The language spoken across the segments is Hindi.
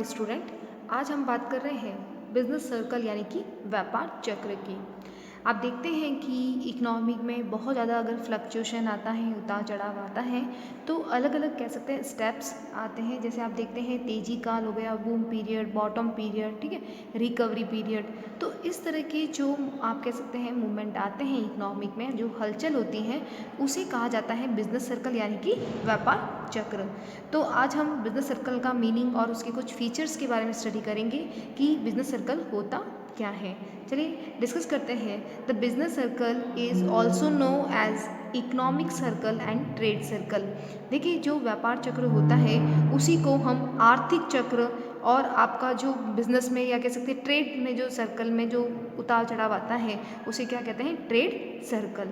स्टूडेंट। आज हम बात कर रहे हैं बिजनेस सर्कल यानी कि व्यापार चक्र की। आप देखते हैं कि इकोनॉमिक में बहुत ज़्यादा अगर फ्लक्चुएशन आता है, उतार चढ़ाव आता है, तो अलग अलग कह सकते हैं स्टेप्स आते हैं। जैसे आप देखते हैं तेज़ी काल हो गया, बूम पीरियड, बॉटम पीरियड, ठीक है, रिकवरी पीरियड। तो इस तरह के जो आप कह सकते हैं मूवमेंट आते हैं इकोनॉमिक में, जो हलचल होती है, उसे कहा जाता है बिजनेस सर्कल यानी कि व्यापार चक्र। तो आज हम बिजनेस सर्कल का मीनिंग और उसके कुछ फीचर्स के बारे में स्टडी करेंगे कि बिजनेस सर्कल होता क्या है। चलिए डिस्कस करते हैं। The business circle is also know as economic circle and trade circle. देखिए, जो व्यापार चक्र होता है उसी को हम आर्थिक चक्र और आपका जो बिजनेस में या कह सकते हैं ट्रेड में जो सर्कल में जो उतार चढ़ाव आता है उसे क्या कहते हैं, trade circle.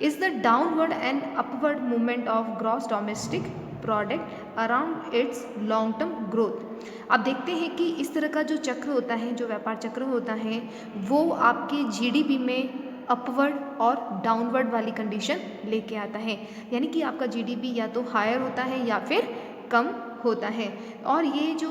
Is the downward and upward movement of gross domestic product around its long term growth. आप देखते हैं कि इस तरह का जो चक्र होता है, जो व्यापार चक्र होता है, वो आपके जीडीपी में अपवर्ड और डाउनवर्ड वाली कंडीशन लेके आता है। यानी कि आपका जीडीपी या तो हायर होता है या फिर कम होता है। और ये जो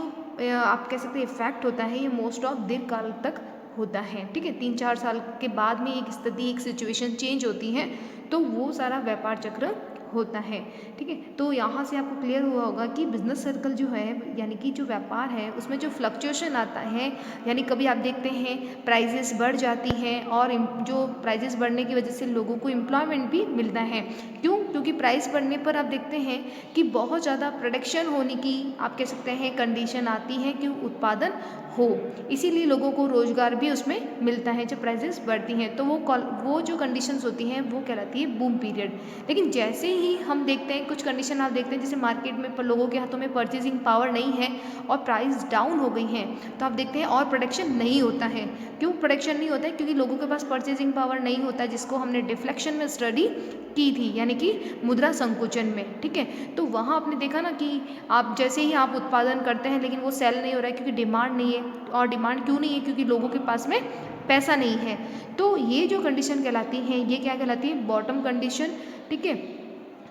आप कह सकते हैं इफेक्ट होता है, ये मोस्ट ऑफ दीर्घकाल तक होता है। ठीक है, 3-4 साल के बाद में एक स्थिति, एक सिचुएशन चेंज होती है, तो वो सारा व्यापार चक्र होता है। ठीक है, तो यहाँ से आपको क्लियर हुआ होगा कि बिजनेस सर्कल जो है यानी कि जो व्यापार है उसमें जो फ्लक्चुएशन आता है, यानी कभी आप देखते हैं प्राइजेस बढ़ जाती हैं और जो प्राइजेस बढ़ने की वजह से लोगों को एम्प्लॉयमेंट भी मिलता है। क्यों? क्योंकि प्राइस बढ़ने पर आप देखते हैं कि बहुत ज़्यादा प्रोडक्शन होने की आप कह सकते हैं कंडीशन आती है कि उत्पादन हो, इसीलिए लोगों को रोजगार भी उसमें मिलता है। जब प्राइजेस बढ़ती हैं तो वो जो कंडीशंस होती हैं वो कहलाती है बूम पीरियड। लेकिन जैसे ही हम देखते हैं कुछ कंडीशन आप देखते हैं जैसे मार्केट में पर लोगों के हाथों में परचेजिंग पावर नहीं है और प्राइस डाउन हो गई हैं, तो आप देखते हैं और प्रोडक्शन नहीं होता है। क्यों प्रोडक्शन नहीं होता है? क्योंकि लोगों के पास परचेजिंग पावर नहीं होता है, जिसको हमने डिफ्लेक्शन में स्टडी की थी, यानी कि मुद्रा संकुचन में। ठीक है, तो वहाँ आपने देखा ना कि आप जैसे ही आप उत्पादन करते हैं लेकिन वो सेल नहीं हो रहा है क्योंकि डिमांड नहीं है। और डिमांड क्यों नहीं है? क्योंकि लोगों के पास में पैसा नहीं है। तो ये जो कंडीशन कहलाती है, ये क्या कहलाती है? Bottom condition. ठीक है,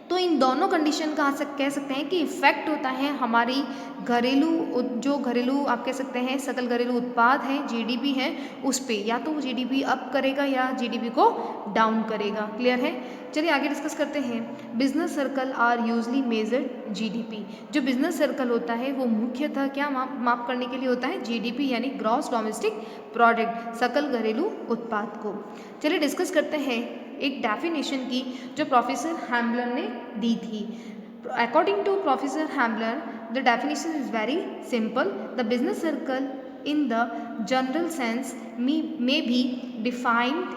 तो इन दोनों कंडीशन का कह सकते हैं कि इफेक्ट होता है हमारी जो घरेलू आप कह सकते हैं सकल घरेलू उत्पाद है, जीडीपी है, उस पे या तो जीडीपी अप करेगा या जीडीपी को डाउन करेगा। क्लियर है? चलिए आगे डिस्कस करते हैं। Business circle are usually measured GDP. जो बिजनेस सर्कल होता है वो मुख्यतः क्या माप करने के लिए होता है? जीडीपी यानी ग्रॉस डोमेस्टिक प्रोडक्ट, सकल घरेलू उत्पाद को। चलिए डिस्कस करते हैं एक डेफिनेशन की जो प्रोफेसर हैम्बलर ने दी थी। According to professor Hambler, the definition is very simple. The business circle in the general sense may be defined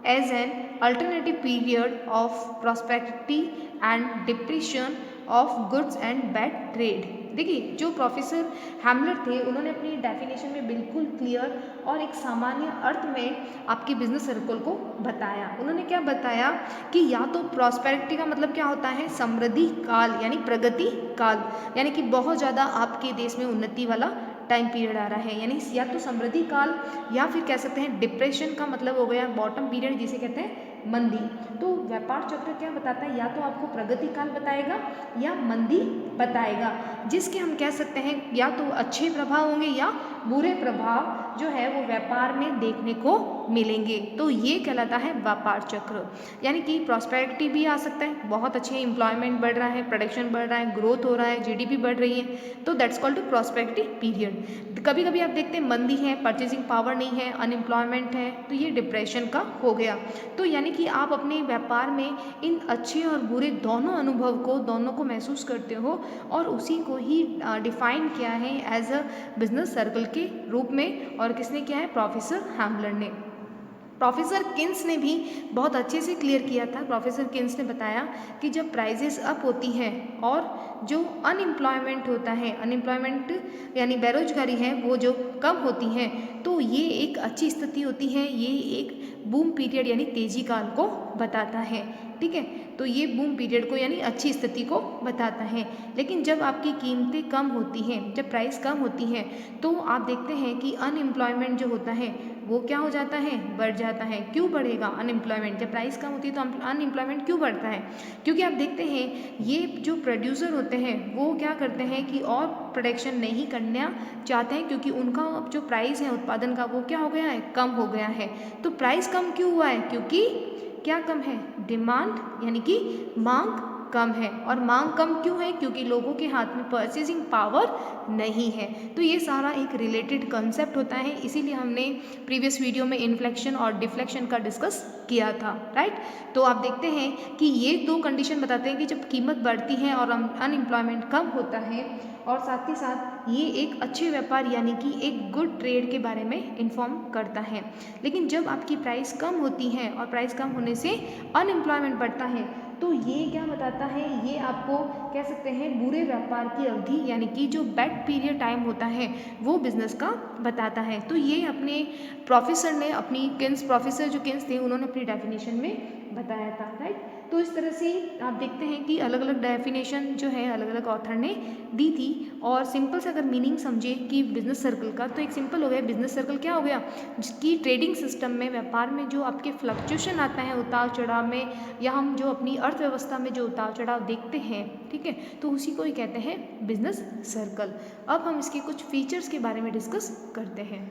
as an alternative period of prosperity and depression of goods and bad trade। देखिए, जो प्रोफेसर हैमलर थे उन्होंने अपनी डेफिनेशन में बिल्कुल क्लियर और एक सामान्य अर्थ में आपके बिजनेस सर्कल को बताया। उन्होंने क्या बताया कि या तो प्रॉस्पेरिटी का मतलब क्या होता है? समृद्धि काल यानी प्रगति काल, यानी कि बहुत ज़्यादा आपके देश में उन्नति वाला टाइम पीरियड आ रहा है, यानी या तो समृद्धि काल या फिर कह सकते हैं डिप्रेशन का मतलब हो गया बॉटम पीरियड, जिसे कहते हैं मंदी। तो व्यापार चक्र क्या बताता है? या तो आपको प्रगति काल बताएगा या मंदी बताएगा, जिसके हम कह सकते हैं या तो अच्छे प्रभाव होंगे या बुरे प्रभाव जो है वो व्यापार में देखने को मिलेंगे। तो ये कहलाता है व्यापार चक्र। यानी कि प्रॉस्पेरिटी भी आ सकता है, बहुत अच्छे एम्प्लॉयमेंट बढ़ रहा है, प्रोडक्शन बढ़ रहा है, ग्रोथ हो रहा है, जीडीपी बढ़ रही है, तो that's called to prosperity period. कभी कभी आप देखते हैं मंदी है, परचेजिंग पावर नहीं है, अनएम्प्लॉयमेंट है, तो ये डिप्रेशन का हो गया। तो यानी कि आप अपने व्यापार में इन अच्छे और बुरे दोनों अनुभव को, दोनों को महसूस करते हो और उसी को ही डिफाइन किया है एज अ बिजनेस सर्कल के रूप में। और किसने किया है? प्रोफेसर हैम्बलर ने। प्रोफेसर किन्स ने भी बहुत अच्छे से क्लियर किया था। प्रोफेसर किन्स ने बताया कि जब प्राइजेस अप होती हैं और जो अनएम्प्लॉयमेंट होता है, अनएम्प्लॉयमेंट यानी बेरोजगारी है, वो जो कम होती हैं, तो ये एक अच्छी स्थिति होती है। ये एक बूम पीरियड यानी तेजी काल को बताता है। ठीक है, तो ये बूम पीरियड को यानी अच्छी स्थिति को बताता है। लेकिन जब आपकी कीमतें कम होती हैं, जब प्राइस कम होती हैं, तो आप देखते हैं कि अनएम्प्लॉयमेंट जो होता है वो क्या हो जाता है, बढ़ जाता है। क्यों बढ़ेगा? अनएम्प्लॉयमेंट, जब प्राइस कम होती है तो अनएम्प्लॉयमेंट क्यों बढ़ता है? क्योंकि आप देखते हैं ये जो प्रोड्यूसर होते हैं वो क्या करते हैं कि और प्रोडक्शन नहीं करना चाहते हैं, क्योंकि उनका जो प्राइस है उत्पादन का वो क्या हो गया है, कम हो गया है। तो प्राइस कम क्यों हुआ है? क्योंकि क्या कम है? डिमांड, यानी कि मांग कम है। और मांग कम क्यों है? क्योंकि लोगों के हाथ में परचेजिंग पावर नहीं है। तो ये सारा एक रिलेटेड कंसेप्ट होता है, इसीलिए हमने प्रीवियस वीडियो में इन्फ्लेक्शन और डिफ्लेक्शन का डिस्कस किया था, राइट। तो आप देखते हैं कि ये दो कंडीशन बताते हैं कि जब कीमत बढ़ती है और अनएम्प्लॉयमेंट कम होता है, और साथ ही साथ ये एक अच्छे व्यापार यानी कि एक गुड ट्रेड के बारे में इन्फॉर्म करता है। लेकिन जब आपकी प्राइस कम होती है और प्राइस कम होने से अनएम्प्लॉयमेंट बढ़ता है, तो ये क्या बताता है, ये आपको कह सकते हैं बुरे व्यापार की अवधि यानी कि जो बैड पीरियड टाइम होता है वो बिजनेस का बताता है। तो ये अपने प्रोफेसर ने, अपनी किन्स प्रोफेसर जो किन्स थे उन्होंने अपनी डेफिनेशन में बताया था, राइट। तो इस तरह से आप देखते हैं कि अलग अलग डेफिनेशन जो है अलग अलग ऑथर ने दी थी। और सिंपल से अगर मीनिंग समझे कि बिजनेस सर्कल का, तो एक सिंपल हो गया, बिजनेस सर्कल क्या हो गया, जिसकी ट्रेडिंग सिस्टम में, व्यापार में जो आपके फ्लक्चुएशन आता है उतार चढ़ाव में, या हम जो अपनी अर्थव्यवस्था में जो उतार चढ़ाव देखते हैं, ठीक है, तो उसी को ही कहते हैं बिजनेस सर्कल। अब हम इसके कुछ फीचर्स के बारे में डिस्कस करते हैं।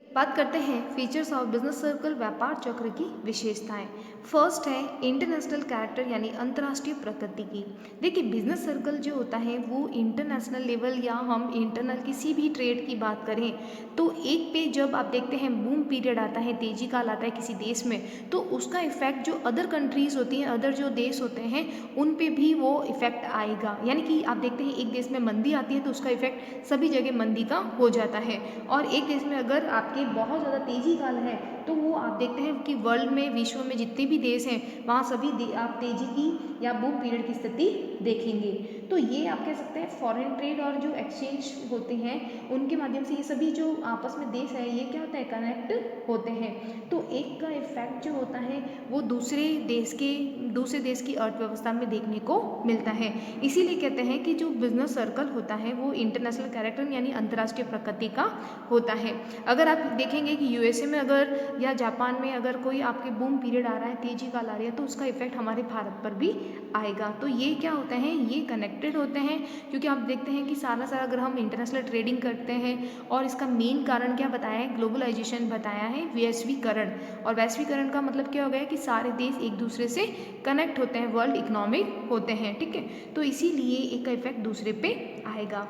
बात करते हैं फीचर्स ऑफ बिजनेस सर्कल, व्यापार चक्र की विशेषताएं। फर्स्ट है इंटरनेशनल कैरेक्टर यानी अंतर्राष्ट्रीय प्रकृति की। देखिए बिजनेस सर्कल जो होता है वो इंटरनेशनल लेवल या हम इंटरनल किसी भी ट्रेड की बात करें तो एक पे जब आप देखते हैं बूम पीरियड आता है, तेजी काल आता है किसी देश में, तो उसका इफेक्ट जो अदर कंट्रीज होती हैं, अदर जो देश होते हैं उन पे भी वो इफेक्ट आएगा। यानी कि आप देखते हैं एक देश में मंदी आती है तो उसका इफेक्ट सभी जगह मंदी का हो जाता है, और एक देश में अगर आपके बहुत ज़्यादा तेजी काल है तो वो आप देखते हैं कि वर्ल्ड में, विश्व में जितने भी देश हैं वहाँ सभी आप तेजी की या बूम पीरियड की स्थिति देखेंगे। तो ये आप कह सकते हैं फॉरेन ट्रेड और जो एक्सचेंज होते हैं उनके माध्यम से ये सभी जो आपस में देश है ये क्या होता है, कनेक्ट होते हैं। तो एक का इफेक्ट जो होता है वो दूसरे देश की अर्थव्यवस्था में देखने को मिलता है। इसीलिए कहते हैं कि जो बिजनेस सर्कल होता है वो इंटरनेशनल कैरेक्टर यानी अंतर्राष्ट्रीय प्रकृति का होता है। अगर आप देखेंगे कि यूएसए में अगर या जापान में अगर कोई आपके बूम पीरियड आ रहा है, तेजी काल आ रही है, तो उसका इफेक्ट हमारे भारत पर भी आएगा। तो ये क्या होते हैं, ये कनेक्टेड होते हैं, क्योंकि आप देखते हैं कि सारा अगर हम इंटरनेशनल ट्रेडिंग करते हैं और इसका मेन कारण क्या बताया है, ग्लोबलाइजेशन बताया है, वैश्वीकरण। और वैश्वीकरण का मतलब क्या हो गया कि सारे देश एक दूसरे से कनेक्ट होते हैं, वर्ल्ड इकोनॉमिक होते हैं, ठीक है। तो इसीलिए एक का इफेक्ट दूसरे पे आएगा।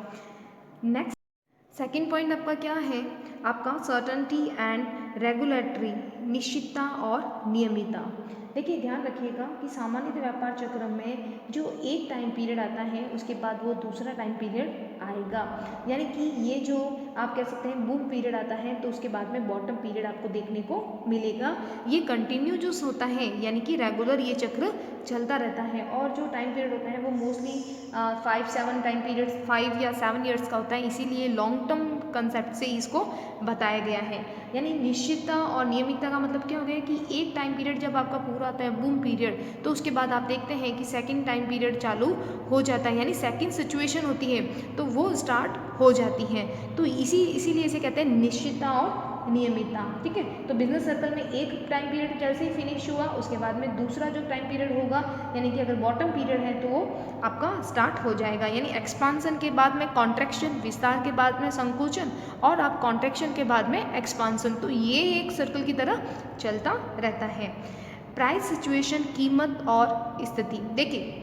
नेक्स्ट सेकेंड पॉइंट आपका क्या है, आपका सर्टनटी एंड रेगुलेटरी, निश्चितता और नियमितता। देखिए ध्यान रखिएगा कि सामान्य व्यापार चक्र में जो एक टाइम पीरियड आता है उसके बाद वो दूसरा टाइम पीरियड आएगा। यानी कि ये जो आप कह सकते हैं बूम पीरियड आता है तो उसके बाद में बॉटम पीरियड आपको देखने को मिलेगा। ये कंटिन्यूस होता है, यानी कि रेगुलर ये चक्र चलता रहता है। और जो टाइम पीरियड होता है वो मोस्टली 5-7 टाइम पीरियड 5 या 7 ईयर्स का होता है, इसीलिए लॉन्ग टर्म कंसेप्ट से इसको बताया गया है। यानी निश्चितता और नियमितता का मतलब क्या हो गया कि एक टाइम पीरियड जब आपका पूरा आता है बूम पीरियड, तो उसके बाद आप देखते हैं कि सेकंड टाइम पीरियड चालू हो जाता है, यानी सेकंड सिचुएशन होती है तो वो स्टार्ट हो जाती है। तो इसीलिए इसे कहते हैं निश्चितता और नियमितता, ठीक है। तो बिजनेस सर्कल में एक टाइम पीरियड जैसे ही फिनिश हुआ उसके बाद में दूसरा जो टाइम पीरियड होगा, यानी कि अगर बॉटम पीरियड है तो वो आपका स्टार्ट हो जाएगा। यानी एक्सपांसन के बाद में कॉन्ट्रैक्शन, विस्तार के बाद में संकोचन, और आप कॉन्ट्रैक्शन के बाद में एक्सपांसन। तो ये एक सर्कल की तरह चलता रहता है। प्राइस सिचुएशन, कीमत और स्थिति। देखिए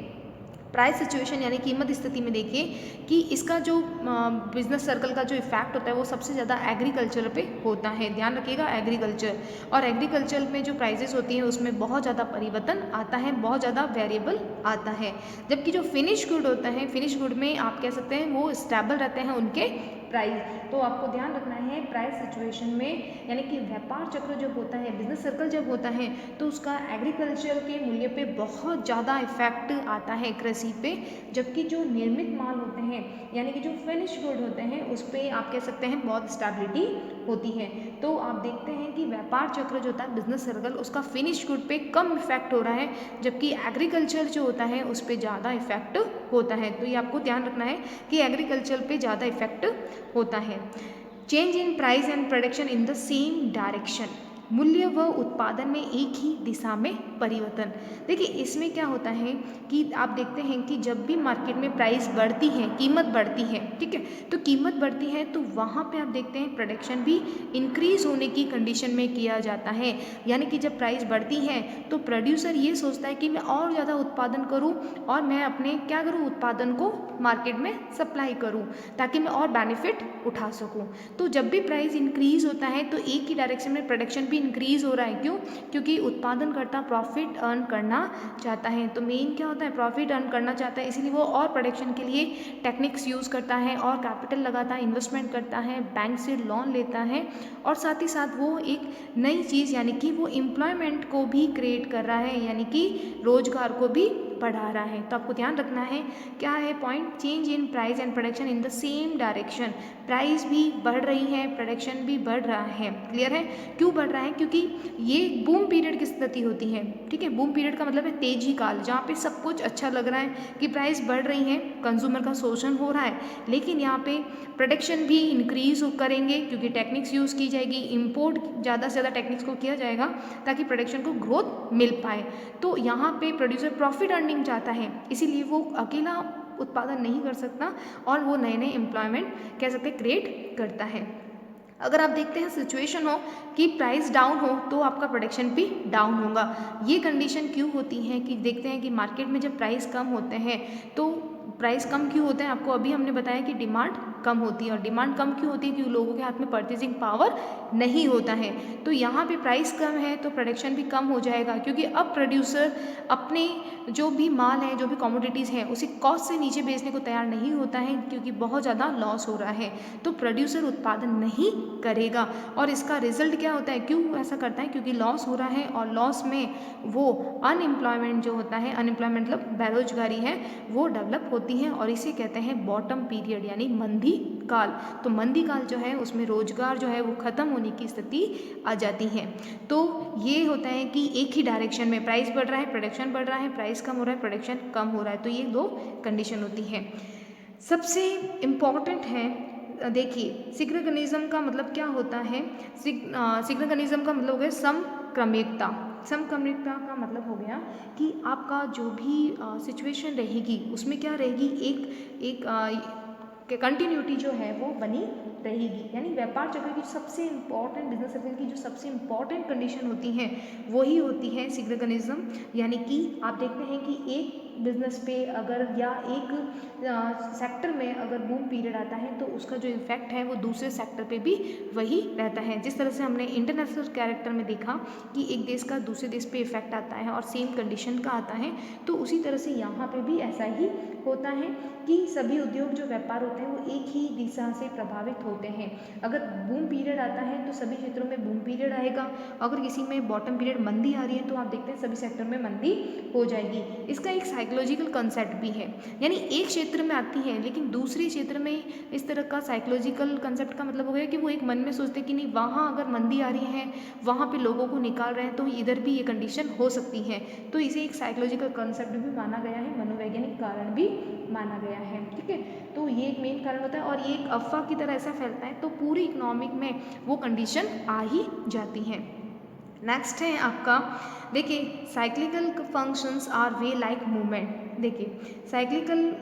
प्राइस सिचुएशन यानी कीमत स्थिति में देखिए कि इसका जो बिजनेस सर्कल का जो इफेक्ट होता है वो सबसे ज़्यादा एग्रीकल्चर पे होता है। ध्यान रखिएगा एग्रीकल्चर, और एग्रीकल्चर में जो प्राइसेस होती हैं उसमें बहुत ज़्यादा परिवर्तन आता है, बहुत ज़्यादा वेरिएबल आता है। जबकि जो फिनिश गुड होता है, फिनिश गुड में आप कह सकते हैं वो स्टेबल रहते हैं उनके प्राइस। तो आपको ध्यान रखना है प्राइस सिचुएशन में, यानी कि व्यापार चक्र जब होता है, बिजनेस सर्कल जब होता है तो उसका एग्रीकल्चर के मूल्य पे बहुत ज़्यादा इफेक्ट आता है कृषि पे। जबकि जो निर्मित माल होते हैं यानी कि जो फिनिश गुड होते हैं उस पर आप कह सकते हैं बहुत स्टेबिलिटी होती है। तो आप देखते हैं कि व्यापार चक्र जो होता है बिजनेस सर्कल, उसका फिनिश गुड पे कम इफेक्ट हो रहा है, जबकि एग्रीकल्चर जो होता है उस पर ज़्यादा इफेक्ट होता है। तो ये आपको ध्यान रखना है कि एग्रीकल्चर पे ज़्यादा इफेक्ट होता है। Change in price and production in the same direction, मूल्य व उत्पादन में एक ही दिशा में परिवर्तन। देखिए इसमें क्या होता है कि आप देखते हैं कि जब भी मार्केट में प्राइस बढ़ती है, कीमत बढ़ती है, ठीक है, तो कीमत बढ़ती है तो वहाँ पे आप देखते हैं प्रोडक्शन भी इंक्रीज होने की कंडीशन में किया जाता है। यानी कि जब प्राइस बढ़ती है तो प्रोड्यूसर ये सोचता है कि मैं और ज़्यादा उत्पादन करूँ और मैं अपने क्या करूँ, उत्पादन को मार्केट में सप्लाई करूँ ताकि मैं और बेनिफिट उठा सकूँ। तो जब भी प्राइस इंक्रीज होता है तो एक ही डायरेक्शन में प्रोडक्शन भी इंक्रीज हो रहा है। क्यों? क्योंकि उत्पादनकर्ता प्रॉफिट अर्न करना चाहता है। तो मेन क्या होता है, प्रॉफिट अर्न करना चाहता है, इसीलिए वो और प्रोडक्शन के लिए टेक्निक्स यूज़ करता है और कैपिटल लगाता है, इन्वेस्टमेंट करता है, बैंक से लोन लेता है और साथ ही साथ वो एक नई चीज़ यानी कि वो एम्प्लॉयमेंट को भी क्रिएट कर रहा है, यानी कि रोजगार को भी बढ़ा रहा है। तो आपको ध्यान रखना है क्या है point, change in price and production in the same direction. Price भी बढ़ रही है, प्रोडक्शन भी बढ़ रहा है। क्लियर है? क्यों बढ़ रहा है? क्योंकि ये बूम पीरियड की स्थिति होती है, ठीक है। बूम पीरियड का मतलब है तेजी काल, जहाँ पे सब कुछ अच्छा लग रहा है कि प्राइस बढ़ रही है, कंज्यूमर का शोषण हो रहा है, लेकिन यहाँ पे प्रोडक्शन भी इंक्रीज करेंगे क्योंकि टेक्निक्स यूज़ की जाएगी, इम्पोर्ट ज़्यादा से ज़्यादा टेक्निक्स को किया जाएगा ताकि प्रोडक्शन को ग्रोथ मिल पाए। तो यहाँ पे प्रोड्यूसर प्रॉफिट अर्निंग चाहता है, इसीलिए वो अकेला उत्पादन नहीं कर सकता और वो नए नए एम्प्लॉयमेंट कह सकते हैं क्रिएट करता है। अगर आप देखते हैं सिचुएशन हो कि प्राइस डाउन हो तो आपका प्रोडक्शन भी डाउन होगा। ये कंडीशन क्यों होती है कि देखते हैं कि मार्केट में जब प्राइस कम होते हैं तो प्राइस कम क्यों होते हैं, आपको अभी हमने बताया कि डिमांड कम होती है। और डिमांड कम क्यों होती है? क्योंकि लोगों के हाथ में परचेजिंग पावर नहीं होता है। तो यहाँ पे प्राइस कम है तो प्रोडक्शन भी कम हो जाएगा, क्योंकि अब प्रोड्यूसर अपने जो भी माल है, जो भी कमोडिटीज़ हैं, उसे कॉस्ट से नीचे बेचने को तैयार नहीं होता है क्योंकि बहुत ज़्यादा लॉस हो रहा है। तो प्रोड्यूसर उत्पादन नहीं करेगा और इसका रिजल्ट क्या होता है? क्यों ऐसा करता है? क्योंकि लॉस हो रहा है और लॉस में वो अनएम्प्लॉयमेंट जो होता है, अनएम्प्लॉयमेंट मतलब बेरोजगारी है, वो डेवलप होती है और इसे कहते हैं बॉटम पीरियड यानी मंदी काल। तो मंदी काल जो है उसमें रोजगार जो है वो खत्म होने की स्थिति आ जाती है। तो ये होता है कि एक ही डायरेक्शन में प्राइस बढ़ रहा है, प्रोडक्शन बढ़ रहा है, प्राइस कम हो रहा है, प्रोडक्शन कम हो रहा है। तो ये दो कंडीशन होती है। सबसे इम्पॉर्टेंट है, देखिए सिंक्रोनिज्म का मतलब क्या होता है? सिंक्रोनिज्म का मतलब हो गया समक्रमिकता। समक्रमिकता का मतलब हो गया कि आपका जो भी सिचुएशन रहेगी उसमें क्या रहेगी, एक कंटिन्यूटी जो है वो बनी रहेगी। यानी व्यापार चक्र की सबसे इम्पॉर्टेंट, बिजनेस साइकिल की जो सबसे इम्पॉर्टेंट कंडीशन होती है वही होती है सिंक्रोनिज्म। यानी कि आप देखते हैं कि एक बिजनेस पे अगर या एक सेक्टर में अगर बूम पीरियड आता है तो उसका जो इफेक्ट है वो दूसरे सेक्टर पे भी वही रहता है। जिस तरह से हमने इंटरनेशनल कैरेक्टर में देखा कि एक देश का दूसरे देश पे इफेक्ट आता है और सेम कंडीशन का आता है, तो उसी तरह से यहाँ पे भी ऐसा ही होता है कि सभी उद्योग जो व्यापार होते हैं वो एक ही दिशा से प्रभावित होते हैं। अगर बूम पीरियड आता है तो सभी क्षेत्रों में बूम पीरियड आएगा, अगर किसी में बॉटम पीरियड मंदी आ रही है तो आप देखते हैं सभी सेक्टर में मंदी हो जाएगी। इसका एक साइकोलॉजिकल कंसेप्ट भी है, यानी एक क्षेत्र में आती है लेकिन दूसरे क्षेत्र में इस तरह का साइकोलॉजिकल कंसेप्ट का मतलब हो गया कि वो एक मन में सोचते कि नहीं, वहाँ अगर मंदी आ रही है, वहाँ पे लोगों को निकाल रहे हैं तो इधर भी ये कंडीशन हो सकती है। तो इसे एक साइकोलॉजिकल कंसेप्ट भी माना गया है, मनोवैज्ञानिक कारण भी माना गया है। ठीक है, तो ये एक मेन कारण होता है और ये एक अफवाह की तरह ऐसा फैलता है तो पूरी इकोनॉमिक में वो कंडीशन आ ही जाती है। नेक्स्ट है आपका, देखिए cyclical functions are wave like movement. देखिए साइक्लिकल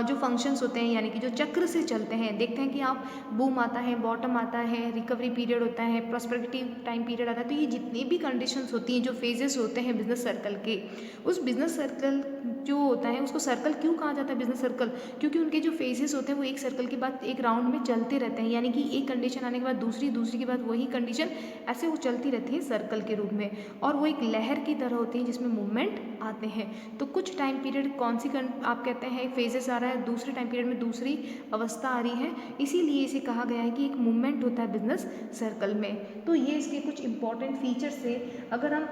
जो फंक्शंस होते हैं यानी कि जो चक्र से चलते हैं, देखते हैं कि आप बूम आता है, बॉटम आता है, रिकवरी पीरियड होता है, प्रॉस्पेरिटी टाइम पीरियड आता है। तो ये जितनी भी कंडीशंस होती हैं, जो फेजेस होते हैं बिजनेस सर्कल के, उस बिजनेस सर्कल जो होता है उसको सर्कल क्यों कहा जाता है बिजनेस सर्कल? क्योंकि उनके जो फेजेस होते हैं वो एक सर्कल के बाद एक राउंड में चलते रहते हैं, यानी कि एक कंडीशन आने के बाद दूसरी, दूसरी के बाद वही कंडीशन, ऐसे वो चलती रहती है सर्कल के रूप में और वो एक लहर की तरह होती है जिसमें मूवमेंट आते हैं। तो कुछ टाइम पीरियड कौन सी आप कहते हैं फेजेस आ रहा है, दूसरे टाइम पीरियड में दूसरी अवस्था आ रही है, इसीलिए इसे कहा गया है कि एक मूवमेंट होता है बिजनेस सर्कल में। तो ये इसके कुछ इंपॉर्टेंट फीचर्स से, अगर हम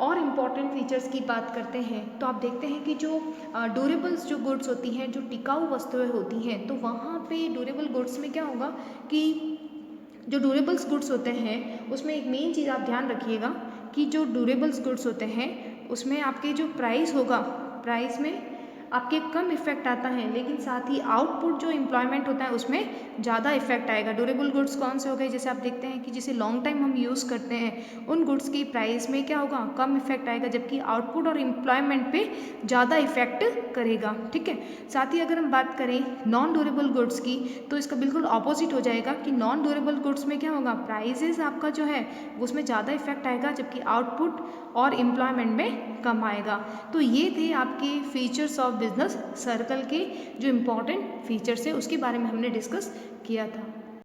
और इम्पॉर्टेंट फीचर्स की बात करते हैं तो आप देखते हैं कि जो ड्यूरेबल्स जो गुड्स होती हैं, जो टिकाऊ वस्तुएं होती हैं, तो वहाँ पे ड्यूरेबल गुड्स में क्या होगा कि जो ड्यूरेबल्स गुड्स होते हैं उसमें एक मेन चीज़ आप ध्यान रखिएगा कि जो ड्यूरेबल्स गुड्स होते हैं उसमें आपके जो प्राइस होगा, प्राइस में आपके कम इफेक्ट आता है, लेकिन साथ ही आउटपुट जो एम्प्लॉयमेंट होता है उसमें ज़्यादा इफेक्ट आएगा। ड्यूरेबल गुड्स कौन से हो गए, जैसे आप देखते हैं कि जिसे लॉन्ग टाइम हम यूज़ करते हैं उन गुड्स की प्राइस में क्या होगा, कम इफेक्ट आएगा, जबकि आउटपुट और एम्प्लॉयमेंट पे ज़्यादा इफेक्ट करेगा। ठीक है, साथ ही अगर हम बात करें नॉन ड्यूरेबल गुड्स की, तो इसका बिल्कुल ऑपोजिट हो जाएगा कि नॉन ड्यूरेबल गुड्स में क्या होगा, प्राइजेस आपका जो है उसमें ज़्यादा इफेक्ट आएगा, जबकि आउटपुट और एम्प्लॉयमेंट में कम आएगा। तो ये थे आपके फीचर्स ऑफ बिजनेस सर्कल के जो इम्पोर्टेंट फीचर्स है उसके बारे में हमने डिस्कस किया था।